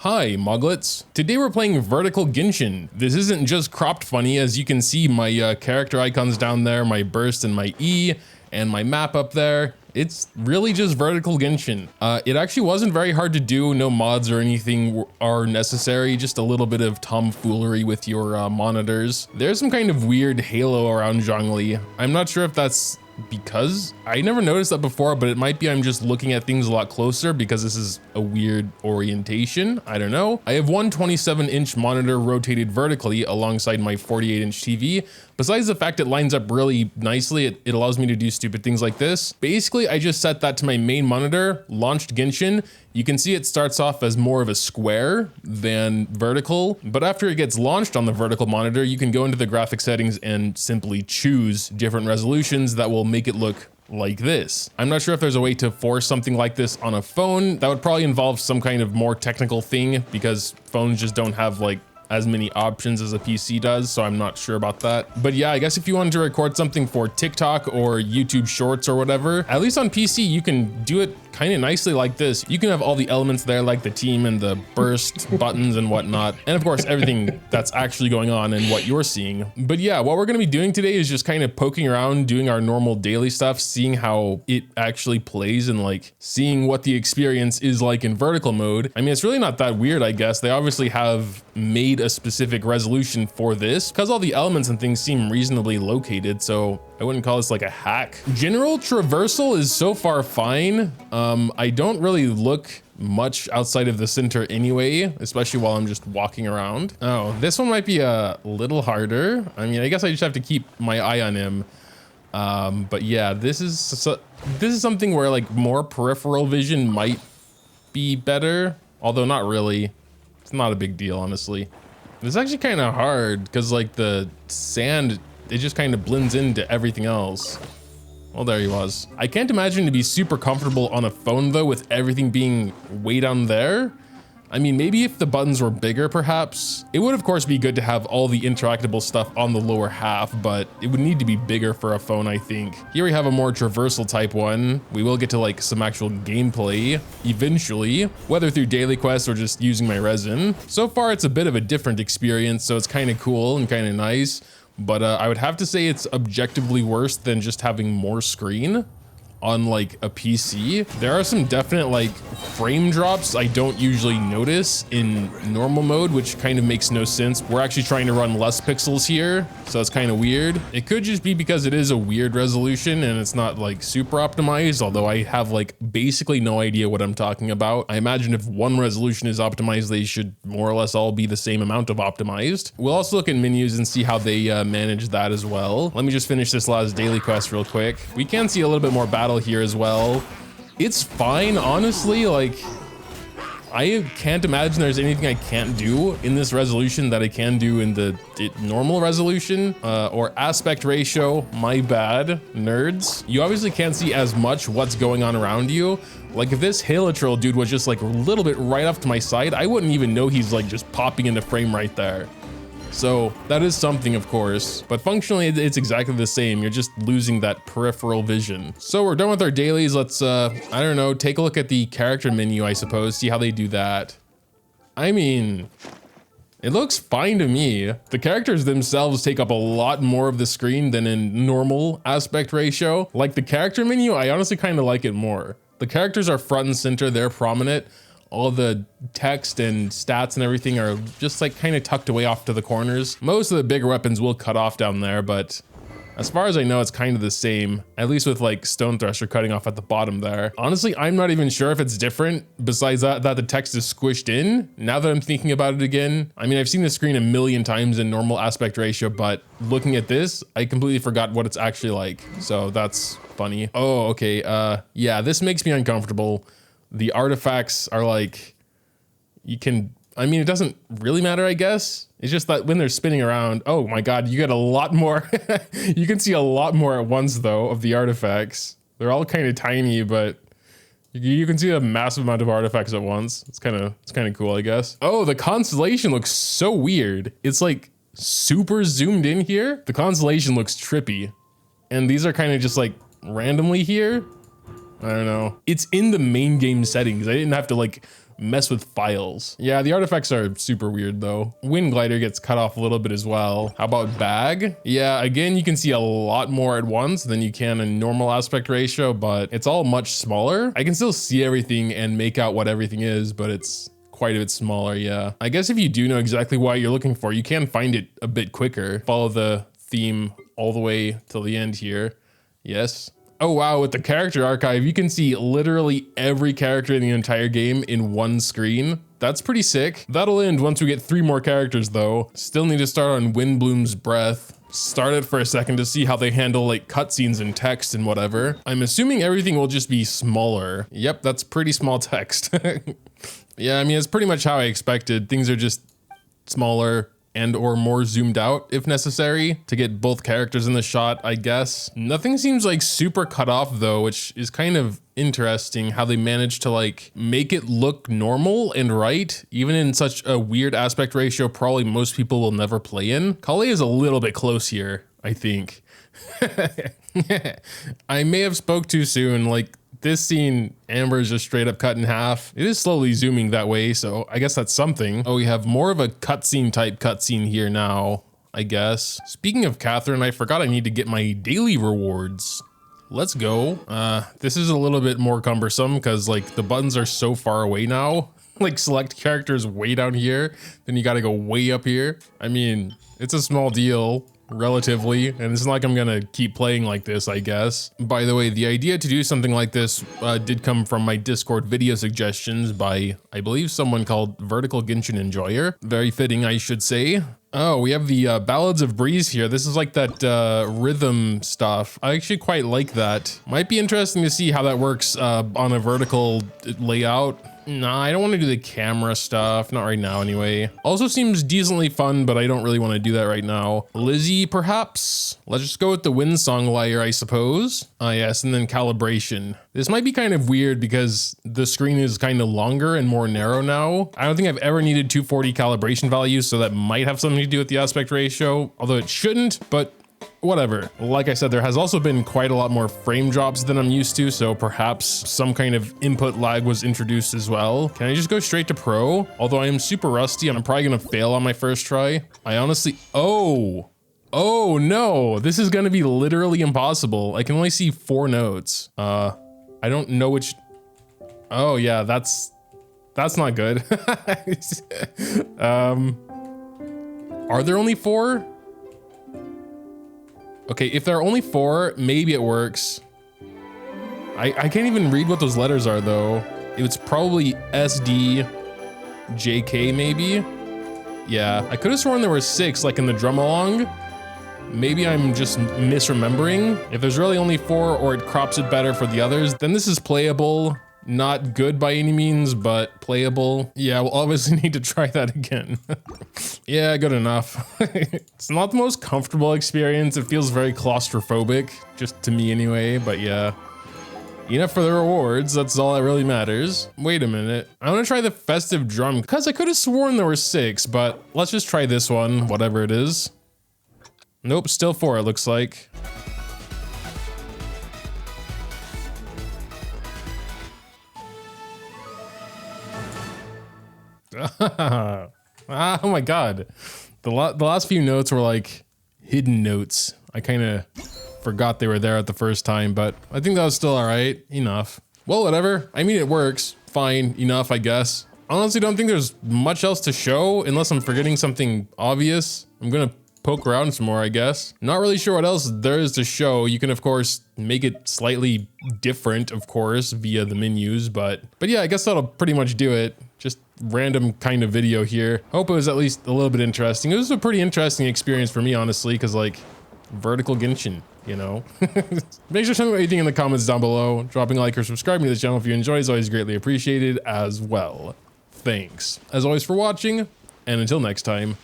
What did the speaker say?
Hi, Muglets. Today we're playing vertical Genshin. This isn't just cropped funny, as you can see my character icons down there, my burst and my E, and my map up there. It's really just vertical Genshin. It actually wasn't very hard to do, no mods or anything are necessary, just a little bit of tomfoolery with your monitors. There's some kind of weird halo around Zhongli. I'm not sure if that's because I never noticed that before, but it might be I'm just looking at things a lot closer because this is a weird orientation. I don't know. I have one 27-inch monitor rotated vertically alongside my 48-inch TV. Besides the fact it lines up really nicely, it allows me to do stupid things like this. Basically, I just set that to my main monitor, launched Genshin. You can see it starts off as more of a square than vertical, but after it gets launched on the vertical monitor, you can go into the graphic settings and simply choose different resolutions that will make it look like this. I'm not sure if there's a way to force something like this on a phone. That would probably involve some kind of more technical thing because phones just don't have like as many options as a PC does, so I'm not sure about that. But yeah, I guess if you wanted to record something for TikTok or YouTube Shorts or whatever, at least on PC, you can do it kind of nicely like this. You can have all the elements there like the team and the burst buttons and whatnot. And of course, everything that's actually going on and what you're seeing. But yeah, what we're gonna be doing today is just kind of poking around, doing our normal daily stuff, seeing how it actually plays and like seeing what the experience is like in vertical mode. I mean, it's really not that weird, I guess. They obviously have made a specific resolution for this because all the elements and things seem reasonably located, so I wouldn't call this like a hack. General traversal is so far fine. I don't really look much outside of the center anyway, especially while I'm just walking around. Oh, this one might be a little harder. I mean, I guess I just have to keep my eye on him. But yeah, this is something where like more peripheral vision might be better, although not really. It's not a big deal, honestly. It's actually kind of hard because like the sand, it just kind of blends into everything else. Well, there he was. I can't imagine to be super comfortable on a phone though with everything being way down there. I mean, maybe if the buttons were bigger, perhaps. It would of course be good to have all the interactable stuff on the lower half, but it would need to be bigger for a phone, I think. Here we have a more traversal type one. We will get to like some actual gameplay eventually, whether through daily quests or just using my resin. So far, it's a bit of a different experience, so it's kind of cool and kind of nice. But I would have to say it's objectively worse than just having more screen on like a PC. There are some definite like frame drops I don't usually notice in normal mode, which kind of makes no sense. We're actually trying to run less pixels here, so it's kind of weird. It could just be because it is a weird resolution and it's not like super optimized, although I have like basically no idea what I'm talking about. I imagine if one resolution is optimized, they should more or less all be the same amount of optimized. We'll also look at menus and see how they manage that as well. Let me just finish this last daily quest real quick. We can see a little bit more battle here as well. It's fine, honestly. Like, I can't imagine there's anything I can't do in this resolution that I can do in the normal resolution or aspect ratio. My bad, nerds. You obviously can't see as much what's going on around you. Like if this Halatril dude was just like a little bit right off to my side, I wouldn't even know he's like just popping into frame right there. So that is something, of course, but functionally it's exactly the same. You're just losing that peripheral vision. So we're done with our dailies. Let's, I don't know, take a look at the character menu, I suppose, see how they do that. I mean, it looks fine to me. The characters themselves take up a lot more of the screen than in normal aspect ratio. Like the character menu, I honestly kind of like it more. The characters are front and center, they're prominent. All the text and stats and everything are just like kind of tucked away off to the corners. Most of the bigger weapons will cut off down there, but as far as I know, it's kind of the same, at least with like Stone Thresher cutting off at the bottom there. Honestly, I'm not even sure if it's different besides that the text is squished in. Now that I'm thinking about it again, I mean, I've seen the screen a million times in normal aspect ratio, but looking at this, I completely forgot what it's actually like. So that's funny. Oh, okay. Yeah, this makes me uncomfortable. The artifacts are like, you can, I mean, it doesn't really matter, I guess. It's just that when they're spinning around, oh my God, you get a lot more. You can see a lot more at once though of the artifacts. They're all kind of tiny, but you can see a massive amount of artifacts at once. It's kind of cool, I guess. Oh, the constellation looks so weird. It's like super zoomed in here. The constellation looks trippy. And these are kind of just like randomly here. I don't know. It's in the main game settings. I didn't have to like mess with files. Yeah, the artifacts are super weird though. Wind glider gets cut off a little bit as well. How about bag? Yeah, again, you can see a lot more at once than you can in normal aspect ratio, but it's all much smaller. I can still see everything and make out what everything is, but it's quite a bit smaller, yeah. I guess if you do know exactly what you're looking for, you can find it a bit quicker. Follow the theme all the way till the end here. Yes. Oh wow, with the character archive, you can see literally every character in the entire game in one screen. That's pretty sick. That'll end once we get 3 more characters though. Still need to start on Windbloom's Breath. Start it for a second to see how they handle like cutscenes and text and whatever. I'm assuming everything will just be smaller. Yep, that's pretty small text. Yeah, I mean, it's pretty much how I expected. Things are just smaller and or more zoomed out if necessary to get both characters in the shot, I guess. Nothing seems like super cut off though, which is kind of interesting how they managed to like make it look normal and right, even in such a weird aspect ratio probably most people will never play in. Kale is a little bit close here, I think. I may have spoke too soon, like this scene, Amber is just straight up cut in half. It is slowly zooming that way, so I guess that's something. Oh, we have more of a cutscene type cutscene here now, I guess. Speaking of Catherine, I forgot I need to get my daily rewards. Let's go. This is a little bit more cumbersome because like the buttons are so far away now. Like select characters way down here, then you gotta go way up here. I mean, it's a small deal. Relatively, and it's not like I'm gonna keep playing like this, I guess. By the way, the idea to do something like this did come from my Discord video suggestions by, I believe, someone called Vertical Genshin Enjoyer. Very fitting, I should say. Oh, we have the Ballads of Breeze here. This is like that rhythm stuff. I actually quite like that. Might be interesting to see how that works on a vertical layout. Nah, I don't want to do the camera stuff. Not right now anyway. Also seems decently fun, but I don't really want to do that right now. Lizzie, perhaps? Let's just go with the wind song layer, I suppose. Ah, yes, and then calibration. This might be kind of weird because the screen is kind of longer and more narrow now. I don't think I've ever needed 240 calibration values, so that might have something to do with the aspect ratio, although it shouldn't, but whatever. Like I said, there has also been quite a lot more frame drops than I'm used to, so perhaps some kind of input lag was introduced as well. Can I just go straight to pro? Although I am super rusty and I'm probably gonna fail on my first try. I honestly, oh no, this is gonna be literally impossible. I can only see 4 notes. I don't know which, oh yeah, that's not good. Are there only 4? Okay, if there are only 4, maybe it works. I can't even read what those letters are though. It's probably SD, JK maybe? Yeah, I could have sworn there were 6 like in the drum along. Maybe I'm just misremembering. If there's really only 4 or it crops it better for the others, then this is playable. Not good by any means, but playable. Yeah, we'll obviously need to try that again. Yeah, good enough. It's not the most comfortable experience. It feels very claustrophobic, just to me anyway, but yeah. Enough for the rewards, that's all that really matters. Wait a minute, I wanna try the festive drum, because I could have sworn there were 6, but let's just try this one, whatever it is. Nope, still 4 it looks like. Oh my god, the last few notes were like hidden notes. I kind of forgot they were there at the first time, but I think that was still all right. Enough. Well, whatever. I mean, it works fine enough, I guess. Honestly, don't think there's much else to show unless I'm forgetting something obvious. I'm gonna poke around some more, I guess. Not really sure what else there is to show. You can of course make it slightly different, of course, via the menus, but yeah, I guess that'll pretty much do it. Just random kind of video here. Hope it was at least a little bit interesting. It was a pretty interesting experience for me, honestly, because like vertical Genshin, you know. Make sure to tell me what you think in the comments down below. Dropping a like or subscribing to this channel if you enjoy is always greatly appreciated as well. Thanks as always for watching, and until next time.